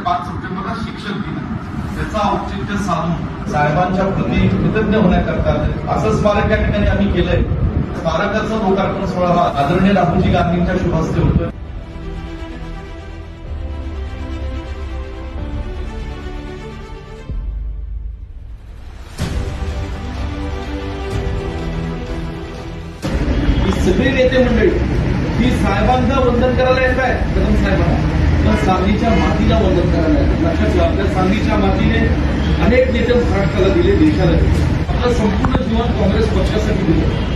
5 सप्टेंबरला शिक्षक दिन त्याचा औचित्य साधून साहेबांच्या प्रती कृतज्ञ होण्याकरता असं स्मारक या ठिकाणी आम्ही केलंय. स्मारकाचं लोकार्पण सोहळा आदरणीय राहुलजी गांधींच्या शुभ हस्ते होतोय. सगळी नेते मंडळी ही साहेबांना वंदन करायला येत आहे. कदम साहेबांना पण सांगलीच्या मातीला वंदन करायला येतात. लक्षात ठेवा, आपल्या सांगलीच्या मातीने अनेक नेते महाराष्ट्राला दिले, देशाला दिले. आपलं संपूर्ण जीवन काँग्रेस पक्षासाठी दिलं.